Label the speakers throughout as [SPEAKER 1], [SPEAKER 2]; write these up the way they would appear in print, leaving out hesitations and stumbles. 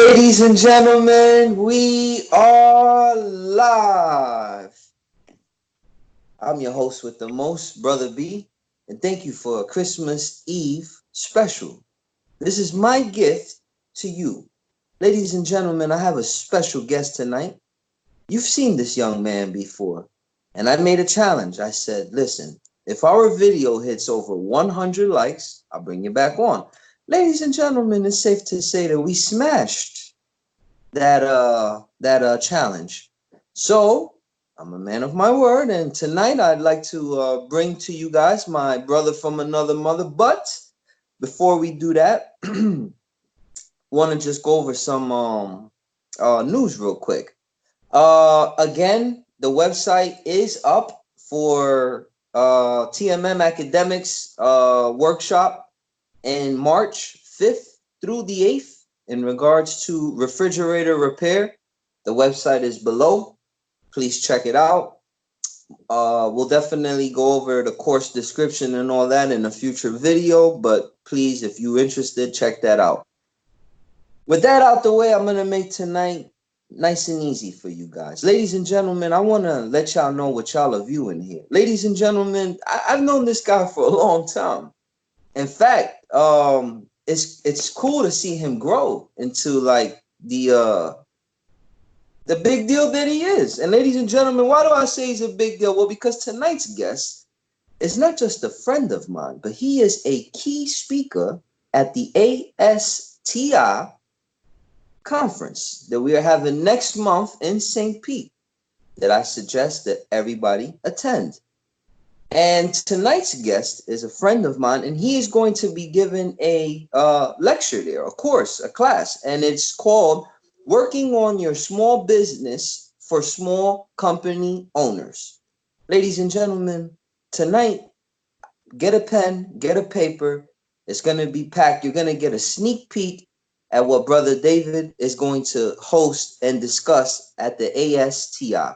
[SPEAKER 1] Ladies and gentlemen, we are live. I'm your host with the most, Brother B, and thank you for a Christmas Eve special. This is my gift to you. Ladies and gentlemen, I have a special guest tonight. You've seen this young man before, and I made a challenge. I said, listen, if our video hits over 100 likes, I'll bring you back on. Ladies and gentlemen, it's safe to say that we smashed that challenge. So I'm a man of my word, and tonight I'd like to bring to you guys my brother from another mother. But before we do that, want to just go over some news real quick. Again, the website is up for TMM Academics workshop in March 5th through the 8th. In regards to refrigerator repair, the website is below. Please check it out. We'll definitely go over the course description and all that in a future video, but please, if you're interested, check that out. With that out the way, I'm going to make tonight nice and easy for you guys. Ladies and gentlemen, I want to let y'all know what y'all are viewing here. Ladies and gentlemen, I've known this guy for a long time. In fact, it's cool to see him grow into like the big deal that he is. And ladies and gentlemen, why do I say he's a big deal? Well, because tonight's guest is not just a friend of mine, but he is a key speaker at the ASTI conference that we are having next month in St. Pete that I suggest that everybody attend. And tonight's guest is a friend of mine, and he is going to be giving a lecture there, a course, a class, and it's called Working on Your Small Business for Small Company Owners. Ladies and gentlemen, tonight, get a pen, get a paper. It's going to be packed. You're going to get a sneak peek at what Brother David is going to host and discuss at the ASTI.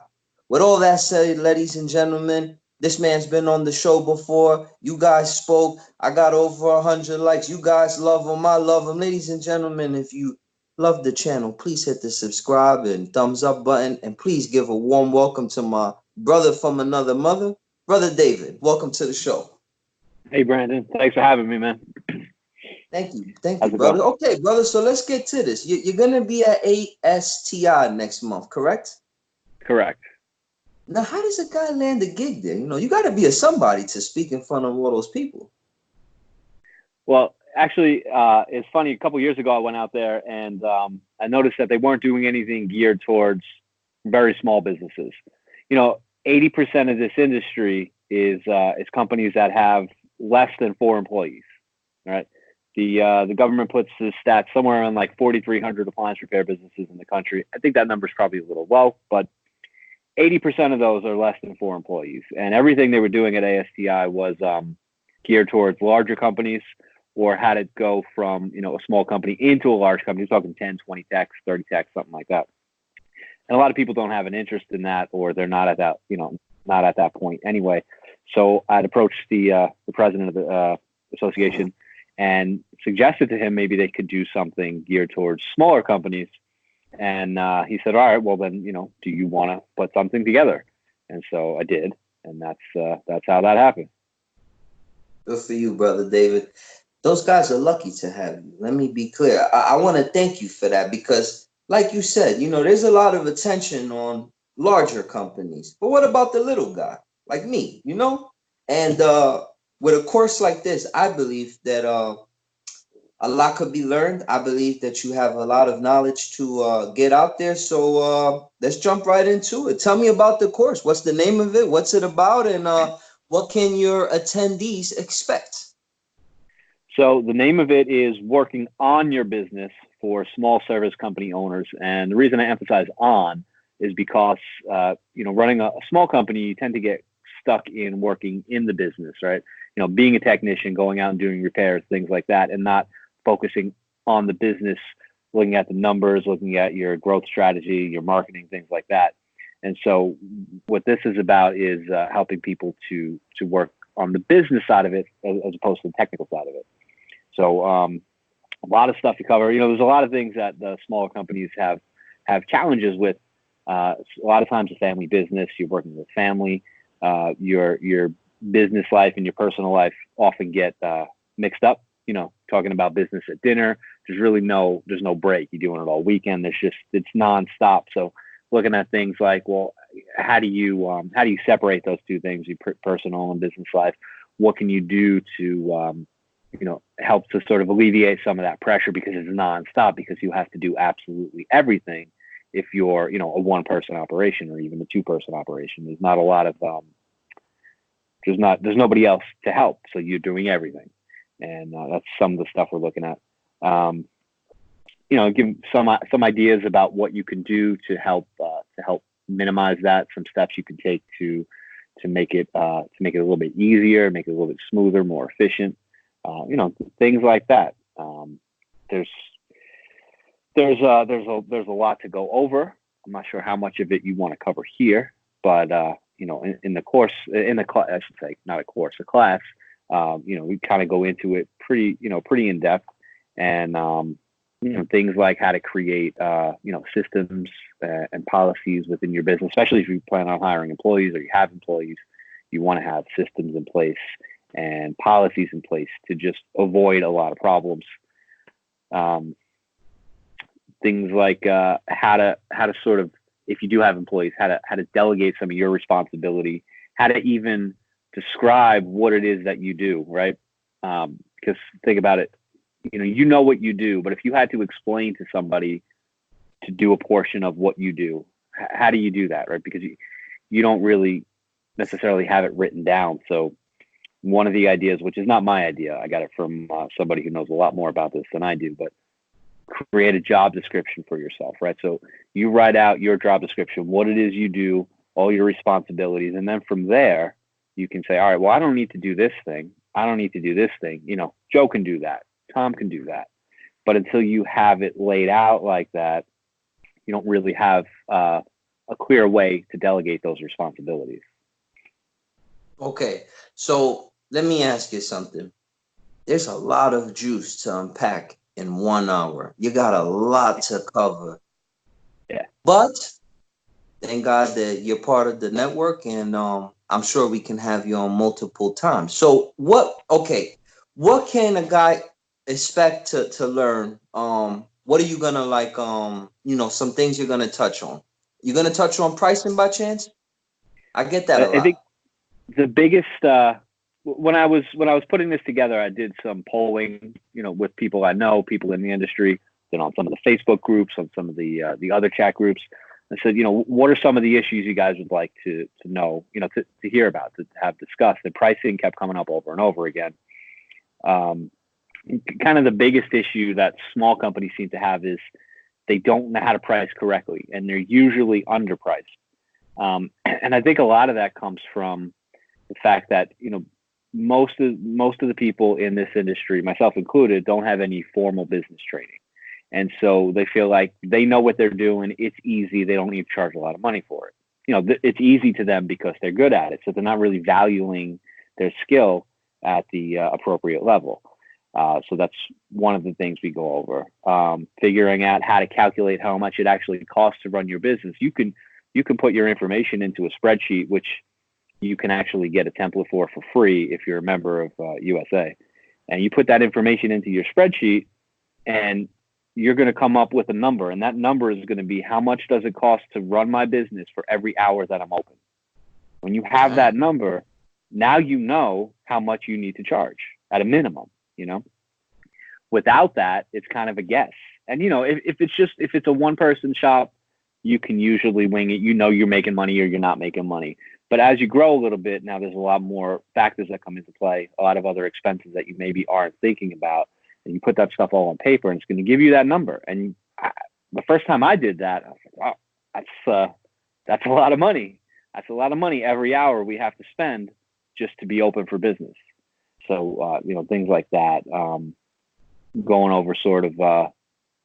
[SPEAKER 1] With all that said, ladies and gentlemen, this man's been on the show before. You guys spoke. I got over 100 likes. You guys love him. I love him. Ladies and gentlemen, if you love the channel, please hit the subscribe and thumbs up button. And please give a warm welcome to my brother from another mother, Brother David. Welcome to the show.
[SPEAKER 2] Hey, Brandon. Thanks for having me, man.
[SPEAKER 1] Thank you. Thank you, brother. Going? Okay, brother. So let's get to this. You're going to be at ASTI next month, correct?
[SPEAKER 2] Correct.
[SPEAKER 1] Now, how does a guy land a gig there? You know, you got to be a somebody to speak in front of all those people.
[SPEAKER 2] Well, actually, it's funny. A couple of years ago, I went out there and I noticed that they weren't doing anything geared towards very small businesses. You know, 80% of this industry is companies that have less than 4 employees. Right? The government puts the stats somewhere around like 4,300 appliance repair businesses in the country. I think that number is probably a little low, but 80% of those are less than 4 employees, and everything they were doing at ASTI was geared towards larger companies or how to go from, you know, a small company into a large company. We're talking 10, 20 techs, 30 techs, something like that. And a lot of people don't have an interest in that, or they're not at that, you know, not at that point anyway. So I'd approached the president of the association and suggested to him maybe they could do something geared towards smaller companies. And he said, all right, well then, you know, do you want to put something together? And so I did. And that's how that happened.
[SPEAKER 1] Good for you, Brother David. Those guys are lucky to have you. Let me be clear. I want to thank you for that because, like you said, you know, there's a lot of attention on larger companies. But what about the little guy like me, you know? And with a course like this, I believe that a lot could be learned. I believe that you have a lot of knowledge to get out there. So let's jump right into it. Tell me about the course. What's the name of it? What's it about? And what can your attendees expect?
[SPEAKER 2] So the name of it is Working on Your Business for Small Service Company Owners. And the reason I emphasize on is because, you know, running a small company, you tend to get stuck in working in the business, right? You know, being a technician, going out and doing repairs, things like that, and not focusing on the business, looking at the numbers, looking at your growth strategy, your marketing, things like that. And so what this is about is helping people to work on the business side of it as opposed to the technical side of it. So a lot of stuff to cover. There's a lot of things that the smaller companies have challenges with. A lot of times, a family business, you're working with family, your business life and your personal life often get mixed up. Talking about business at dinner, there's no break. You're doing it all weekend. It's nonstop. So looking at things like, well, how do you separate those two things, your personal and business life? What can you do to help to sort of alleviate some of that pressure, because it's nonstop, because you have to do absolutely everything. If you're, a one-person operation or even a two-person operation, there's not a lot of, there's nobody else to help. So you're doing everything. And that's some of the stuff we're looking at. Give some ideas about what you can do to help minimize that. Some steps you can take to make it a little bit easier, make it a little bit smoother, more efficient. Things like that. There's a lot to go over. I'm not sure how much of it you want to cover here, but in the course, I should say, not a course, a class. We kind of go into it pretty in depth, and things like how to create systems and policies within your business, especially if you plan on hiring employees or you have employees. You want to have systems in place and policies in place to just avoid a lot of problems. Things like how to sort of, if you do have employees, how to delegate some of your responsibility, how to even describe what it is that you do, right? Because think about it, what you do, but if you had to explain to somebody to do a portion of what you do, how do you do that, right? Because you don't really necessarily have it written down. So one of the ideas, which is not my idea, I got it from somebody who knows a lot more about this than I do, but create a job description for yourself, right? So you write out your job description, what it is you do, all your responsibilities, and then from there, you can say, all right, well, I don't need to do this thing. I don't need to do this thing. Joe can do that. Tom can do that. But until you have it laid out like that, you don't really have a clear way to delegate those responsibilities.
[SPEAKER 1] Okay, so let me ask you something. There's a lot of juice to unpack in 1 hour. You got a lot to cover.
[SPEAKER 2] Yeah.
[SPEAKER 1] But thank God that you're part of the network, and I'm sure we can have you on multiple times. So what can a guy expect to learn? What are you gonna like? Some things you're gonna touch on. You're gonna touch on pricing by chance? I get that a
[SPEAKER 2] I
[SPEAKER 1] lot.
[SPEAKER 2] think the biggest when I was putting this together, I did some polling, with people I know, people in the industry, then on some of the Facebook groups, on some of the other chat groups. I said, what are some of the issues you guys would like to know, to hear about, to have discussed? The pricing kept coming up over and over again. Kind of the biggest issue that small companies seem to have is they don't know how to price correctly, and they're usually underpriced. And I think a lot of that comes from the fact that, most of the people in this industry, myself included, don't have any formal business training. And so they feel like they know what they're doing. It's easy. They don't need to charge a lot of money for it. It's easy to them because they're good at it. So they're not really valuing their skill at the appropriate level. So that's one of the things we go over. Figuring out how to calculate how much it actually costs to run your business. You can put your information into a spreadsheet, which you can actually get a template for free if you're a member of USA. And you put that information into your spreadsheet, and you're going to come up with a number. And that number is going to be, how much does it cost to run my business for every hour that I'm open? When you have that number, now you know how much you need to charge at a minimum. Without that, it's kind of a guess. And, if it's a one-person shop, you can usually wing it. You're making money or you're not making money. But as you grow a little bit, now there's a lot more factors that come into play, a lot of other expenses that you maybe aren't thinking about. And you put that stuff all on paper, and it's going to give you that number. And the first time I did that, I was like, wow, that's a lot of money. That's a lot of money every hour we have to spend just to be open for business. So, things like that, going over sort of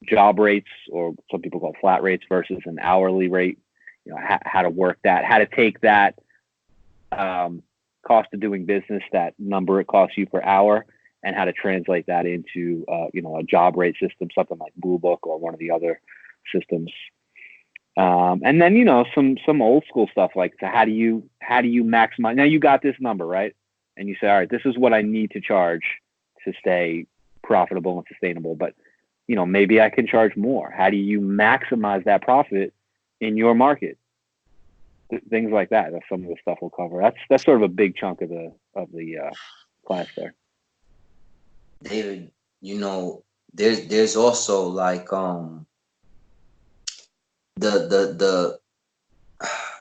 [SPEAKER 2] job rates, or some people call flat rates, versus an hourly rate, how to work that, how to take that cost of doing business, that number it costs you per hour, and how to translate that into a job rate system, something like Blue Book or one of the other systems. And then some old school stuff like, so how do you maximize? Now you got this number, right? And you say, all right, this is what I need to charge to stay profitable and sustainable. But maybe I can charge more. How do you maximize that profit in your market? Things like that. That's some of the stuff we'll cover. That's sort of a big chunk of the class there.
[SPEAKER 1] David, there's also like the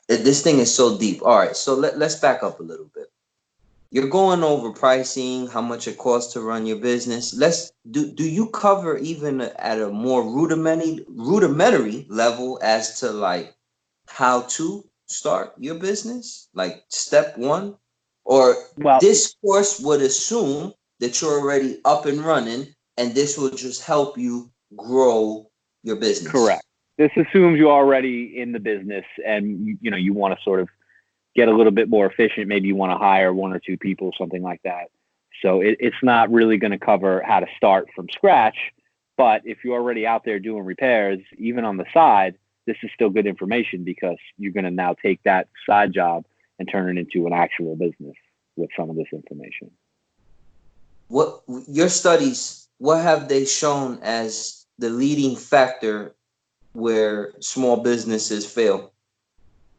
[SPEAKER 1] this thing is so deep. All right, so let's back up a little bit. You're going over pricing, how much it costs to run your business. Do you cover even at a more rudimentary level as to like how to start your business, like step one? Or this course would assume that you're already up and running, and this will just help you grow your business?
[SPEAKER 2] Correct. This assumes you're already in the business, and you want to sort of get a little bit more efficient. Maybe you want to hire one or two people, something like that. So it's not really going to cover how to start from scratch. But if you're already out there doing repairs, even on the side, this is still good information, because you're going to now take that side job and turn it into an actual business with some of this information.
[SPEAKER 1] What your studies, what have they shown as the leading factor where small businesses fail?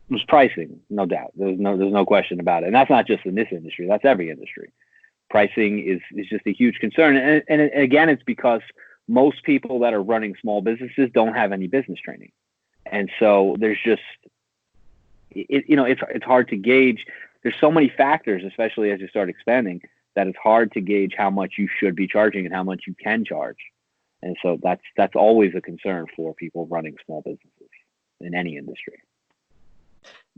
[SPEAKER 2] It was pricing, no doubt. There's no question about it. And that's not just in this industry, that's every industry. Pricing is just a huge concern. And again, it's because most people that are running small businesses don't have any business training. And so there's just, it's hard to gauge. There's so many factors, especially as you start expanding, that it's hard to gauge how much you should be charging and how much you can charge. And so that's always a concern for people running small businesses in any industry.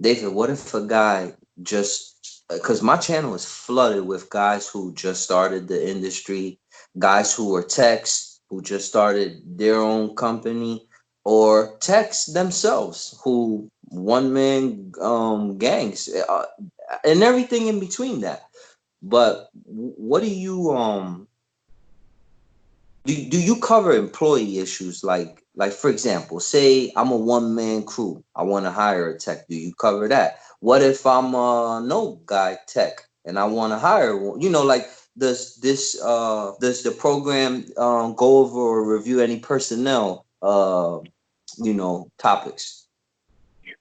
[SPEAKER 1] David, what if a guy because my channel is flooded with guys who just started the industry, guys who are techs who just started their own company, or techs themselves who one-man gangs, and everything in between that. But what do you do you cover employee issues? Like for example, say I'm a one-man crew, I want to hire a tech. Do you cover that? What if I'm a no guy tech and I want to hire one? Like does the program go over or review any personnel topics?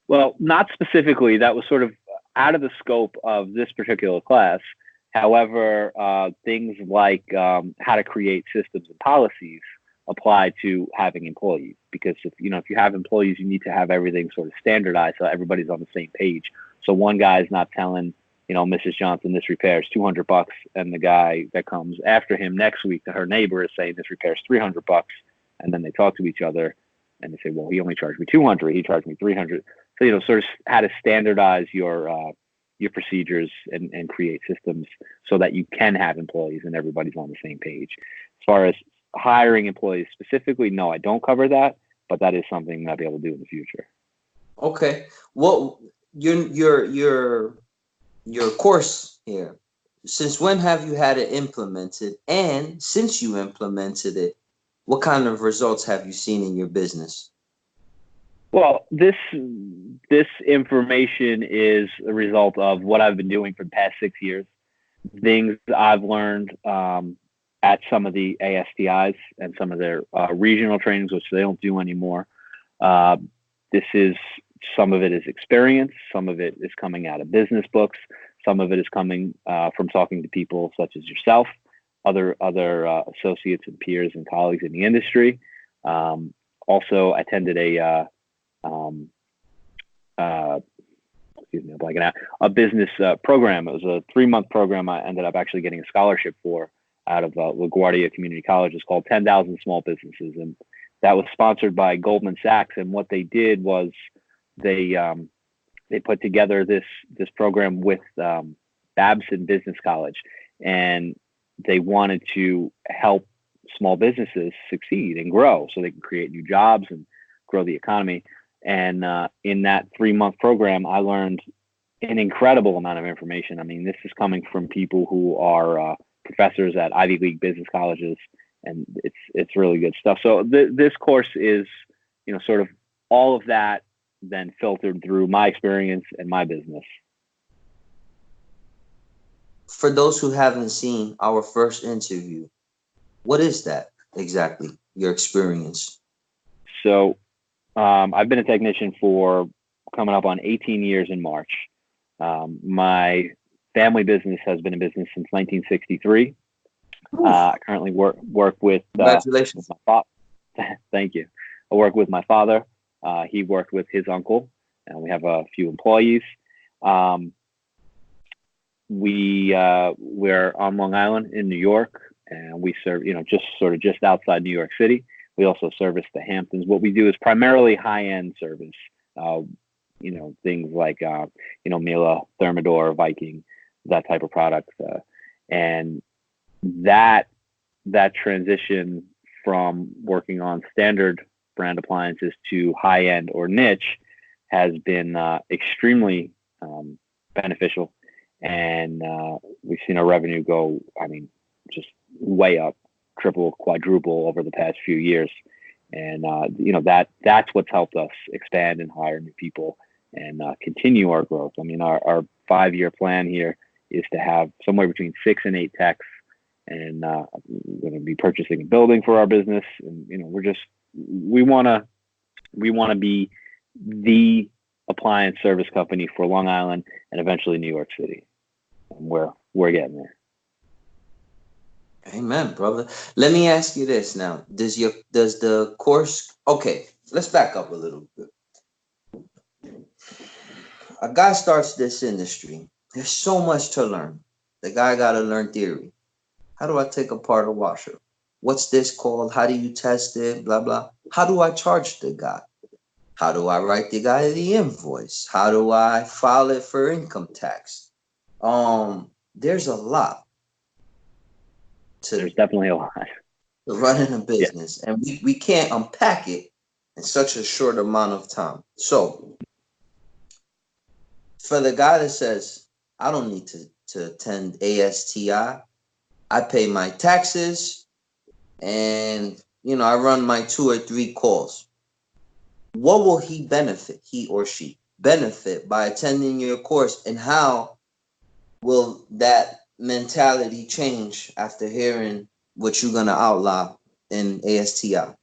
[SPEAKER 2] Well, not specifically. That was sort of out of the scope of this particular class. However, things like how to create systems and policies apply to having employees, because if you have employees, you need to have everything sort of standardized so everybody's on the same page. So one guy is not telling Mrs. Johnson, this repair is $200, and the guy that comes after him next week, her neighbor, is saying this repair is $300, and then they talk to each other and they say, well, he only charged me $200, he charged me $300. So sort of how to standardize your procedures and create systems so that you can have employees and everybody's on the same page. As far as hiring employees specifically, no, I don't cover that, but that is something I'll be able to do in the future.
[SPEAKER 1] Okay. Well, your course here, since when have you had it implemented? And since you implemented it, what kind of results have you seen in your business?
[SPEAKER 2] Well, this information is a result of what I've been doing for the past 6 years, things I've learned at some of the ASTIs and some of their regional trainings, which they don't do anymore. Some of it is experience, some of it is coming out of business books, some of it is coming from talking to people such as yourself, other associates and peers and colleagues in the industry. Also attended a business program. It was a 3-month program I ended up actually getting a scholarship for out of LaGuardia Community College. It's called 10,000 Small Businesses, and that was sponsored by Goldman Sachs. And what they did was they put together this program with Babson Business College, and they wanted to help small businesses succeed and grow so they can create new jobs and grow the economy. And in that 3-month program, I learned an incredible amount of information. I mean, this is coming from people who are professors at Ivy League business colleges, and it's really good stuff. So this course is, sort of all of that then filtered through my experience and my business.
[SPEAKER 1] For those who haven't seen our first interview, what is that exactly, your experience?
[SPEAKER 2] So I've been a technician for coming up on 18 years in March. My family business has been in business since 1963. Currently work with
[SPEAKER 1] Congratulations.
[SPEAKER 2] my father. Thank you. I work with my father. He worked with his uncle, and we have a few employees. We're on Long Island in New York, and we serve, just outside New York City. We also service the Hamptons. What we do is primarily high-end service. Things like Miele, Thermador, Viking, that type of product, and that transition from working on standard brand appliances to high-end or niche has been extremely beneficial, and we've seen our revenue go, just way up, triple, quadruple over the past few years. And that's what's helped us expand and hire new people and continue our growth. Our 5-year plan here is to have somewhere between 6 and 8 techs, and we're going to be purchasing a building for our business. And we want to be the appliance service company for Long Island and eventually New York City. And we're getting there.
[SPEAKER 1] Amen, brother. Let me ask you this now. Does the course, okay, let's back up a little bit. A guy starts this industry. There's so much to learn. The guy got to learn theory. How do I take apart a washer? What's this called? How do you test it? Blah, blah. How do I charge the guy? How do I write the guy the invoice? How do I file it for income tax? There's a lot.
[SPEAKER 2] There's definitely a lot.
[SPEAKER 1] Running a business, and we can't unpack it in such a short amount of time. So for the guy that says, I don't need to attend ASTI, I pay my taxes, and I run my 2 or 3 calls. What will he or she benefit by attending your course, and how will that mentality change after hearing what you're going to outlaw in ASTI?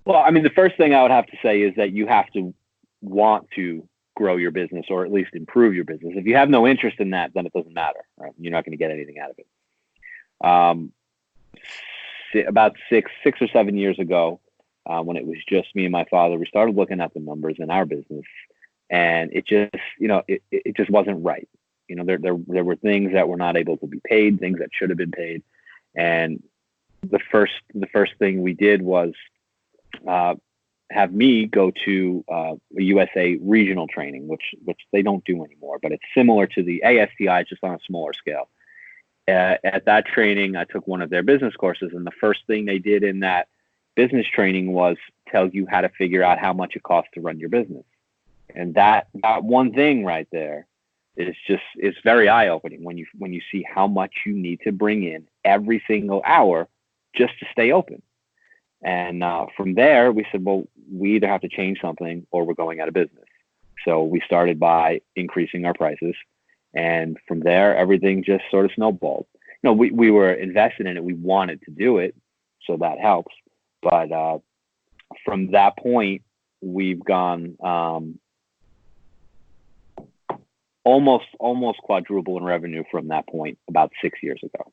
[SPEAKER 2] Well, the first thing I would have to say is that you have to want to grow your business, or at least improve your business. If you have no interest in that, then it doesn't matter, right? You're not going to get anything out of it. About six or 7 years ago, when it was just me and my father, we started looking at the numbers in our business, and it just, it just wasn't right. There were things that were not able to be paid, things that should have been paid. And the first thing we did was have me go to a USA regional training, which they don't do anymore, but it's similar to the ASTI, just on a smaller scale. At that training, I took one of their business courses, and the first thing they did in that business training was tell you how to figure out how much it costs to run your business. And that one thing right there it's very eye-opening when you see how much you need to bring in every single hour just to stay open. And from there, we said, well, we either have to change something or we're going out of business. So we started by increasing our prices. And from there, everything just sort of snowballed. We were invested in it. We wanted to do it, so that helps. But from that point, we've gone almost quadruple in revenue from that point about 6 years ago.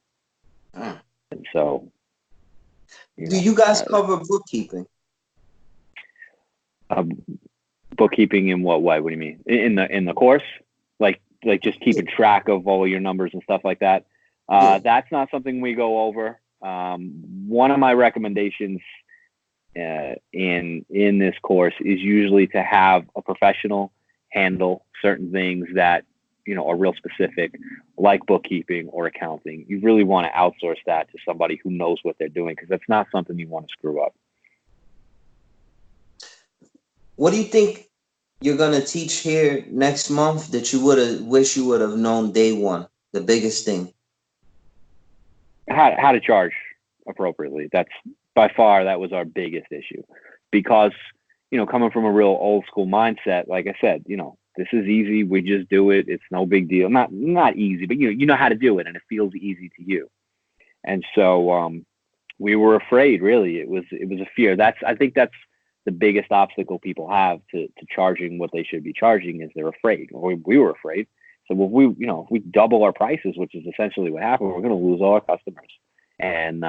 [SPEAKER 2] And so,
[SPEAKER 1] do you guys cover bookkeeping?
[SPEAKER 2] Bookkeeping in what way? What do you mean? In the course, like just keeping track of all your numbers and stuff like that. That's not something we go over. One of my recommendations in this course is usually to have a professional handle certain things that are real specific, like bookkeeping or accounting. You really want to outsource that to somebody who knows what they're doing, because that's not something you want to screw up.
[SPEAKER 1] What do you think you're going to teach here next month that you wish you would have known day one? The biggest thing.
[SPEAKER 2] how to charge appropriately. That's by far, that was our biggest issue, because, coming from a real old school mindset, like I said, this is easy. We just do it. It's no big deal. Not easy, but you know how to do it, and it feels easy to you. And so we were afraid. Really, it was a fear. I think that's the biggest obstacle people have to charging what they should be charging, is they're afraid. Or we were afraid. So if we double our prices, which is essentially what happened, we're going to lose all our customers. And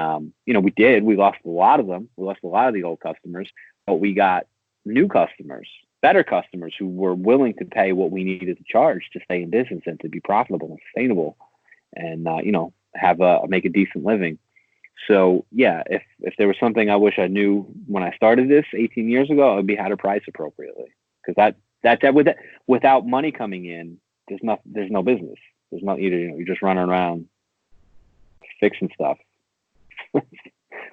[SPEAKER 2] we did. We lost a lot of them. We lost a lot of the old customers, but we got new customers, better customers, who were willing to pay what we needed to charge to stay in business and to be profitable and sustainable, and make a decent living. So yeah, if there was something I wish I knew when I started this 18 years ago, it would be how to price appropriately. Because without money coming in, there's no business. There's not you're just running around fixing stuff,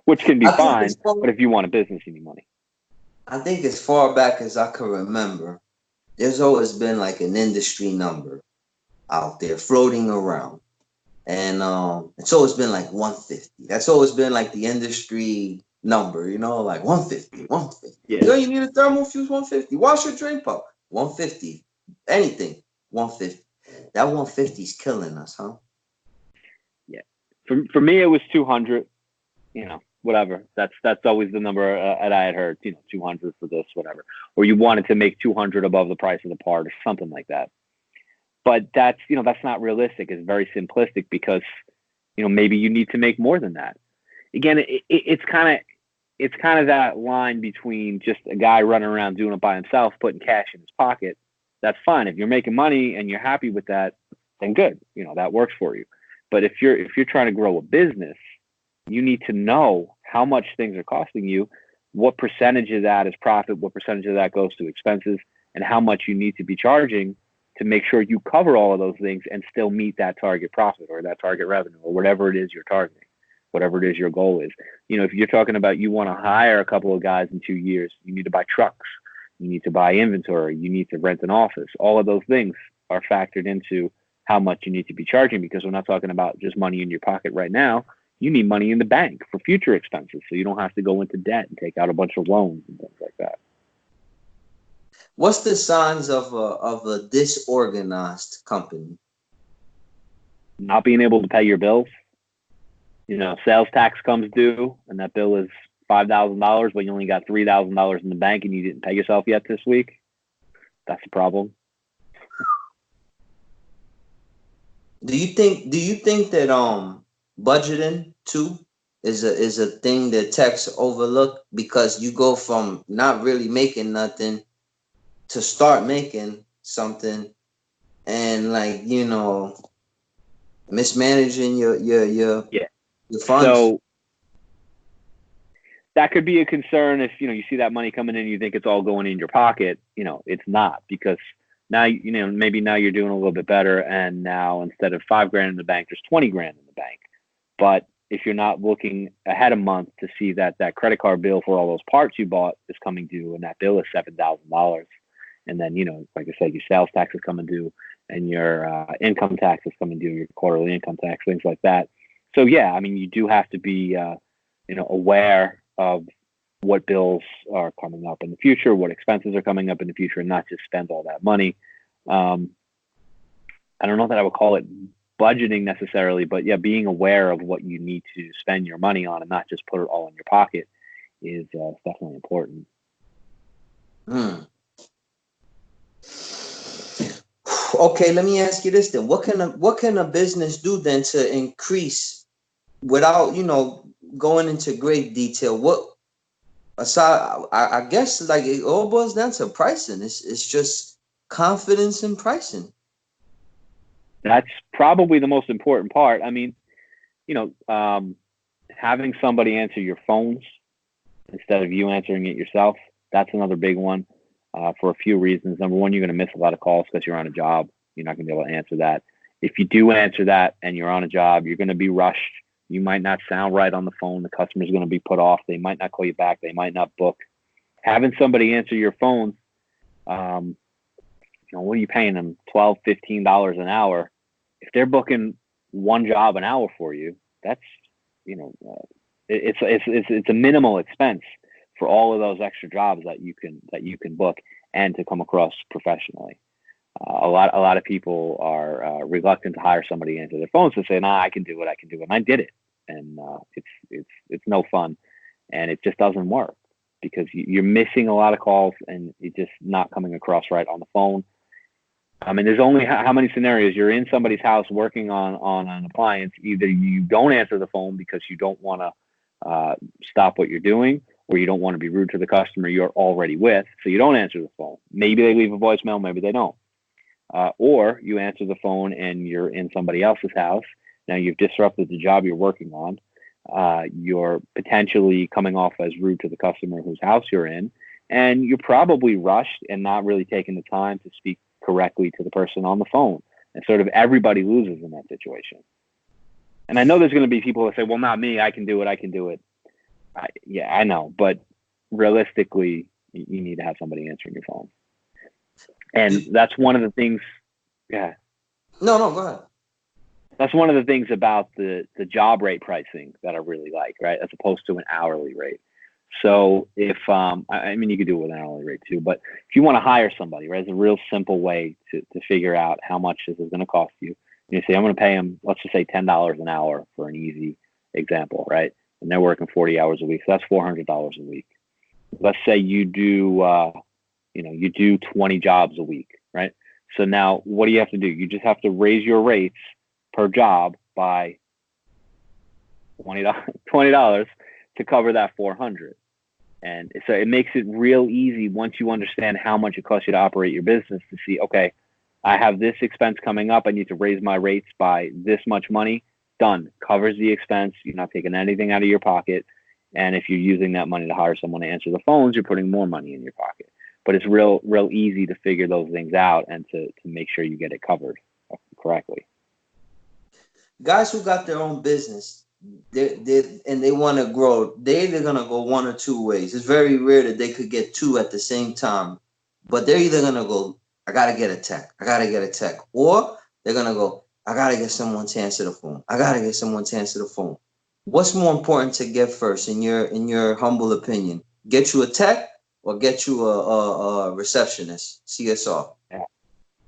[SPEAKER 2] which can be fine. But if you want a business, you need money.
[SPEAKER 1] I think as far back as I can remember, there's always been like an industry number out there floating around. And it's always been like 150. That's always been like the industry number, like 150, 150.
[SPEAKER 2] Yeah.
[SPEAKER 1] You need a thermal fuse, 150. Wash your drain pipe, 150. Anything, 150. That 150 is killing us, huh?
[SPEAKER 2] Yeah. For me, it was 200. Whatever. That's always the number that I had heard. 200 for this, whatever. Or you wanted to make 200 above the price of the part, or something like that. But that's not realistic. It's very simplistic, because maybe you need to make more than that. Again, it's kind of that line between just a guy running around doing it by himself, putting cash in his pocket. That's fine. If you're making money and you're happy with that, then good. That works for you. But if you're trying to grow a business, you need to know how much things are costing you, what percentage of that is profit, what percentage of that goes to expenses, and how much you need to be charging to make sure you cover all of those things and still meet that target profit or that target revenue or whatever it is you're targeting, whatever it is your goal is. If you're talking about you want to hire a couple of guys in 2 years, you need to buy trucks, you need to buy inventory, you need to rent an office. All of those things are factored into how much you need to be charging, because we're not talking about just money in your pocket right now. You need money in the bank for future expenses, so you don't have to go into debt and take out a bunch of loans and things like that.
[SPEAKER 1] What's the signs of a disorganized company?
[SPEAKER 2] Not being able to pay your bills. Sales tax comes due, and that bill is $5,000, but you only got $3,000 in the bank, and you didn't pay yourself yet this week. That's the problem.
[SPEAKER 1] Do you think that budgeting too is a thing that techs overlook, because you go from not really making nothing to start making something, and mismanaging your funds?
[SPEAKER 2] So that could be a concern if you see that money coming in, you think it's all going in your pocket. It's not, because now maybe now you're doing a little bit better, and now instead of $5,000 in the bank, there's $20,000 in the bank. But if you're not looking ahead a month to see that credit card bill for all those parts you bought is coming due, and that bill is $7,000, and then like I said, your sales tax is coming due, and your income tax is coming due, your quarterly income tax, things like that. So yeah, you do have to be aware of what bills are coming up in the future, what expenses are coming up in the future, and not just spend all that money. I don't know that I would call it budgeting necessarily, but yeah, being aware of what you need to spend your money on and not just put it all in your pocket is definitely important.
[SPEAKER 1] Okay, let me ask you this then. What can a business do then to increase, without going into great detail? What aside, I guess it all boils down to pricing. It's just confidence in pricing.
[SPEAKER 2] That's probably the most important part. Having somebody answer your phones instead of you answering it yourself, that's another big one. For a few reasons. Number one, you're going to miss a lot of calls because you're on a job. You're not going to be able to answer that. If you do answer that and you're on a job, you're going to be rushed. You might not sound right on the phone. The customer's going to be put off. They might not call you back. They might not book. Having somebody answer your phone, what are you paying them? $12, $15 an hour. If they're booking one job an hour for you, that's it's a minimal expense for all of those extra jobs that you can book and to come across professionally. A lot of people are reluctant to hire somebody into their phones to say, "Nah, I can do it. And I did it, and it's no fun, and it just doesn't work because you're missing a lot of calls and it's just not coming across right on the phone. I mean, there's only how many scenarios you're in somebody's house working on an appliance. Either you don't answer the phone because you don't want to stop what you're doing, or you don't want to be rude to the customer you're already with, so you don't answer the phone. Maybe they leave a voicemail, maybe they don't. Or you answer the phone and you're in somebody else's house. Now you've disrupted the job you're working on. You're potentially coming off as rude to the customer whose house you're in, and you're probably rushed and not really taking the time to speak correctly to the person on the phone. And sort of everybody loses in that situation. And I know there's going to be people that say, well, not me, I can do it. Yeah, I know. But realistically, you need to have somebody answering your phone. And that's one of the things. Yeah.
[SPEAKER 1] No, go ahead.
[SPEAKER 2] That's one of the things about the job rate pricing that I really like, right? As opposed to an hourly rate. So if, I mean, you could do it with an hourly rate too, but if you want to hire somebody, right, it's a real simple way to figure out how much this is going to cost you. You say, I'm going to pay them, let's just say $10 an hour for an easy example, right? And they're working 40 hours a week. So that's $400 a week. Let's say you do, you do 20 jobs a week, right? So now what do you have to do? You just have to raise your rates per job by $20 to cover that 400. And so it makes it real easy once you understand how much it costs you to operate your business to see, okay, I have this expense coming up. I need to raise my rates by this much money. Done. Covers the expense. You're not taking anything out of your pocket. And if you're using that money to hire someone to answer the phones, you're putting more money in your pocket. But it's real easy to figure those things out and to make sure you get it covered correctly.
[SPEAKER 1] Guys who got their own business, they want to grow, they're either going to go one or two ways. It's very rare that they could get two at the same time, but they're either going to go, I got to get a tech, or they're going to go, I got to get someone to answer the phone. What's more important to get first, in your humble opinion? Get you a tech or get you a receptionist, CSR?
[SPEAKER 2] Yeah.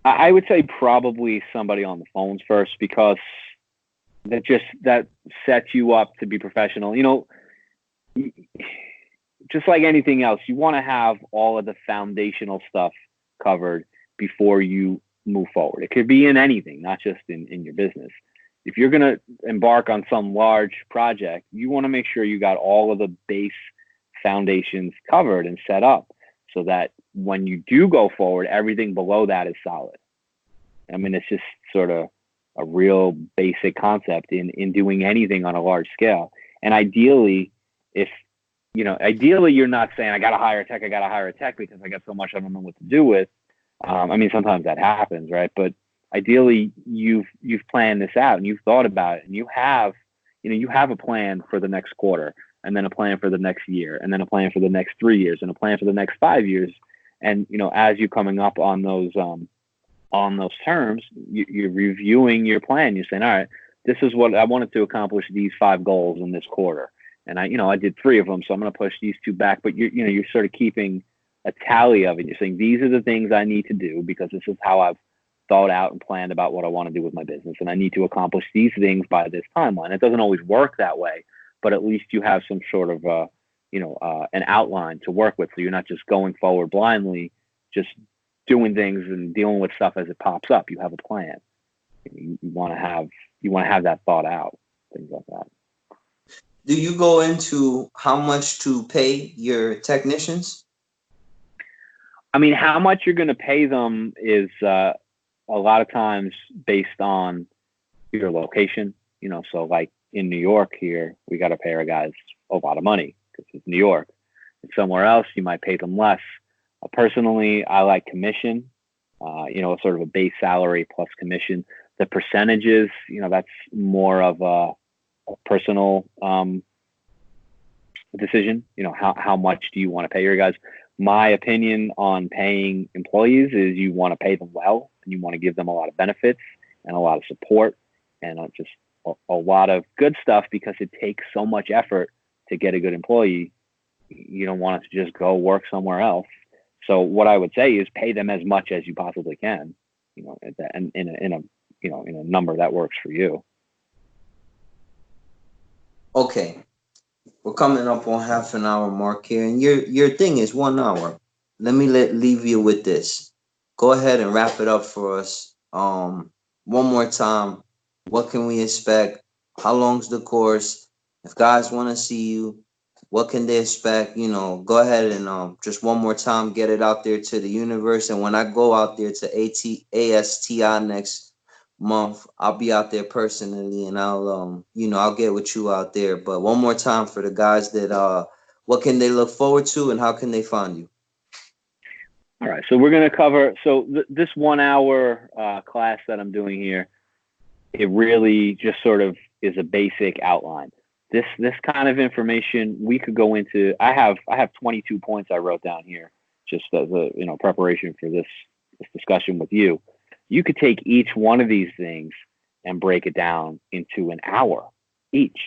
[SPEAKER 2] I would say probably somebody on the phones first, because that sets you up to be professional. Just like anything else, you want to have all of the foundational stuff covered before you move forward. It could be in anything, not just in your business. If you're going to embark on some large project, you want to make sure you got all of the base foundations covered and set up so that when you do go forward, everything below that is solid. I mean, it's just sort of a real basic concept in doing anything on a large scale. And ideally, you're not saying, I got to hire a tech because I got so much I don't know what to do with. I mean, sometimes that happens, right? But ideally, you've planned this out and you've thought about it, and you have a plan for the next quarter, and then a plan for the next year, and then a plan for the next 3 years, and a plan for the next 5 years. And, as you're coming up on those terms, you're reviewing your plan. You're saying, all right, this is what I wanted to accomplish, these 5 goals in this quarter. And I did 3 of them, so I'm going to push these 2 back. But you're sort of keeping a tally of it. You're saying, these are the things I need to do because this is how I've thought out and planned about what I want to do with my business. And I need to accomplish these things by this timeline. It doesn't always work that way, but at least you have some sort of, an outline to work with. So you're not just going forward blindly, just doing things and dealing with stuff as it pops up. You have a plan. You want to have that thought out, things like that.
[SPEAKER 1] Do you go into how much to pay your technicians?
[SPEAKER 2] I mean, how much you're going to pay them is a lot of times based on your location. So like in New York here, we got to pay our guys a lot of money because it's New York. And somewhere else, you might pay them less. Personally, I like commission, sort of a base salary plus commission. The percentages, that's more of a personal decision. How much do you want to pay your guys? My opinion on paying employees is you want to pay them well, and you want to give them a lot of benefits and a lot of support and just a lot of good stuff, because it takes so much effort to get a good employee, you don't want it to just go work somewhere else. So what I would say is pay them as much as you possibly can, and in a number that works for you.
[SPEAKER 1] Okay, we're coming up on half an hour mark here, and your thing is 1 hour. Let me leave you with this. Go ahead and wrap it up for us. One more time. What can we expect? How long's the course? If guys want to see you, what can they expect? Go ahead and just one more time get it out there to the universe. And when I go out there to ASTI next month, I'll be out there personally, and I'll get with you out there. But one more time for the guys that what can they look forward to, and how can they find you?
[SPEAKER 2] All right, so we're going to cover this 1 hour class that I'm doing here. It really just sort of is a basic outline. This kind of information we could go into. I have 22 points I wrote down here just as a preparation for this discussion with you. You could take each one of these things and break it down into an hour each.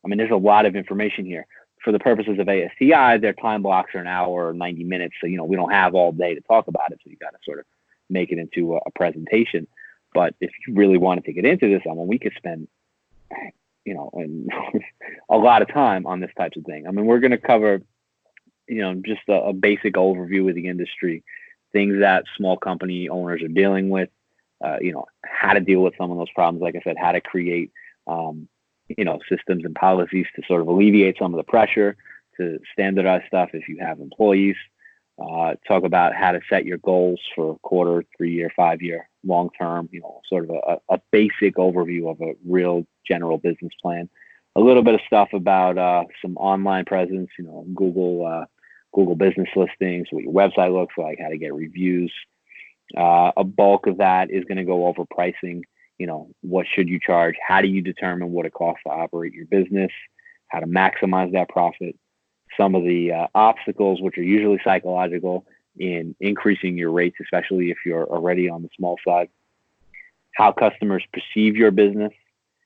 [SPEAKER 2] I mean, there's a lot of information here. For the purposes of ASTI, their time blocks are an hour or 90 minutes. So, we don't have all day to talk about it. So you got to sort of make it into a presentation. But if you really wanted to get into this, we could spend, a lot of time on this type of thing. I mean, we're going to cover, just a basic overview of the industry, things that small company owners are dealing with, how to deal with some of those problems. Like I said, how to create, systems and policies to sort of alleviate some of the pressure, to standardize stuff if you have employees. Talk about how to set your goals for quarter, 3 year, 5 year, long term, sort of a basic overview of a real general business plan. A little bit of stuff about some online presence, Google business listings, what your website looks like, how to get reviews. A bulk of that is going to go over pricing. What should you charge? How do you determine what it costs to operate your business? How to maximize that profit? Some of the obstacles, which are usually psychological, in increasing your rates, especially if you're already on the small side. How customers perceive your business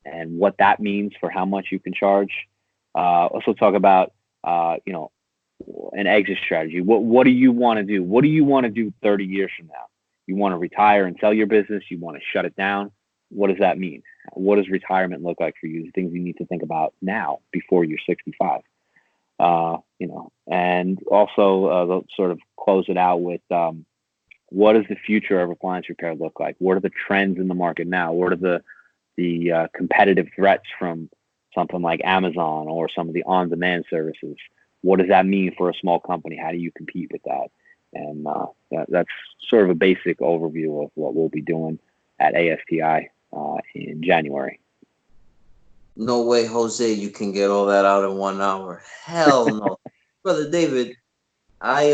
[SPEAKER 2] and what that means for how much you can charge. Also talk about, an exit strategy. What do you want to do? What do you want to do 30 years from now? You want to retire and sell your business? You want to shut it down? What does that mean? What does retirement look like for you? The things you need to think about now before you're 65. And also they'll sort of close it out with what does the future of appliance repair look like? What are the trends in the market now? What are the competitive threats from something like Amazon or some of the on-demand services? What does that mean for a small company? How do you compete with that? And that's sort of a basic overview of what we'll be doing at ASTI in January.
[SPEAKER 1] No way, Jose, you can get all that out in 1 hour. Hell no. Brother David, I've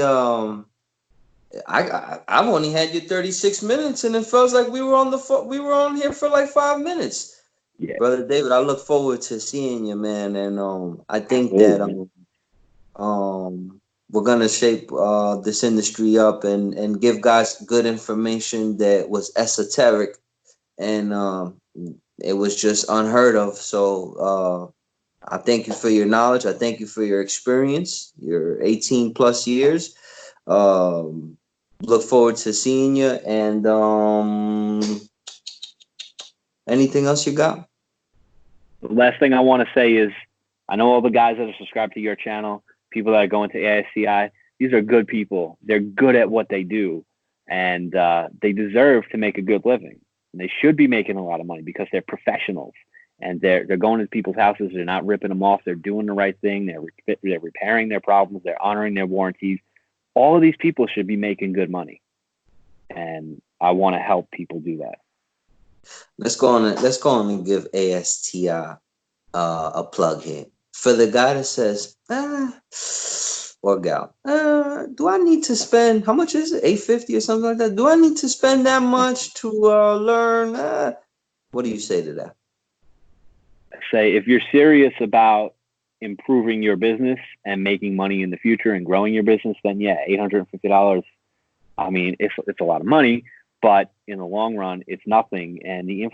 [SPEAKER 1] only had you 36 minutes, and it feels like we were on here for like 5 minutes.
[SPEAKER 2] Yeah.
[SPEAKER 1] Brother David, I look forward to seeing you, man. And I think that we're gonna shape this industry up and give guys good information that was esoteric and it was just unheard of. So I thank you for your knowledge. I thank you for your experience, your 18 plus years. Look forward to seeing you. And anything else you got?
[SPEAKER 2] The last thing I want to say is, I know all the guys that are subscribed to your channel, people that are going to ASTI, these are good people. They're good at what they do, and they deserve to make a good living. And they should be making a lot of money because they're professionals, and they're going to people's houses. They're not ripping them off. They're doing the right thing. They're repairing their problems. They're honoring their warranties. All of these people should be making good money, and I want to help people do that.
[SPEAKER 1] Let's go on and give ASTI a plug here. For the guy that says, or gal, do I need to spend, how much is it? $850 or something like that? Do I need to spend that much to learn? What do you say to that?
[SPEAKER 2] Say, if you're serious about improving your business and making money in the future and growing your business, then yeah, $850. I mean, it's a lot of money, but in the long run, it's nothing. And the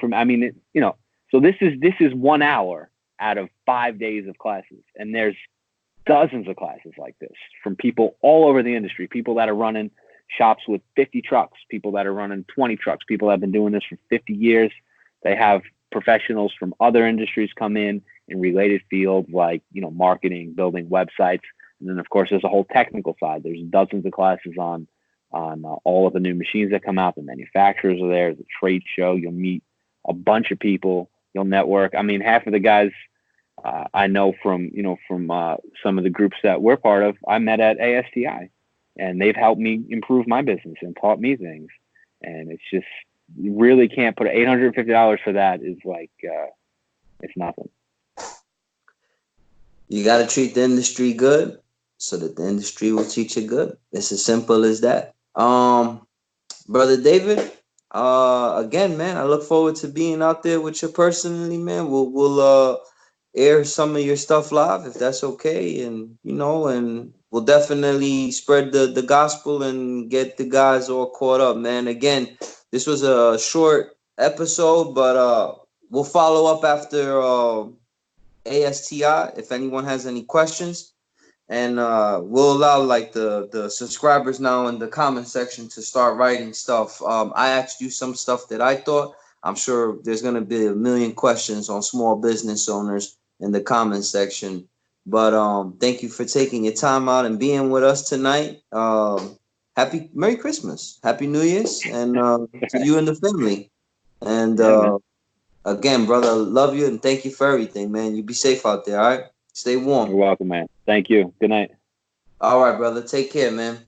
[SPEAKER 2] so this is 1 hour out of 5 days of classes, and there's dozens of classes like this from people all over the industry, people that are running shops with 50 trucks, people that are running 20 trucks, people that have been doing this for 50 years. They have professionals from other industries come in related fields like, marketing, building websites. And then, of course, there's a whole technical side. There's dozens of classes on all of the new machines that come out. The manufacturers are there. There's a trade show. You'll meet a bunch of people. You'll network. I mean, half of the guys I know from some of the groups that we're part of, I met at ASTI, and they've helped me improve my business and taught me things. And it's just, you really can't put $850 for that. Is like, it's nothing.
[SPEAKER 1] You got to treat the industry good so that the industry will treat you good. It's as simple as that. Brother David, again, man, I look forward to being out there with you personally, man. We'll air some of your stuff live if that's okay, and and we'll definitely spread the gospel and get the guys all caught up, man. Again, this was a short episode, but we'll follow up after ASTI if anyone has any questions. And we'll allow like the subscribers now in the comment section to start writing stuff. I asked you some stuff that I thought. I'm sure there's going to be a million questions on small business owners in the comment section. But thank you for taking your time out and being with us tonight. Happy Merry Christmas, Happy New Year's, and to you and the family. And again, brother, love you and thank you for everything, man. You be safe out there, all right? Stay warm.
[SPEAKER 2] You're welcome, man. Thank you. Good night.
[SPEAKER 1] All right, brother. Take care, man.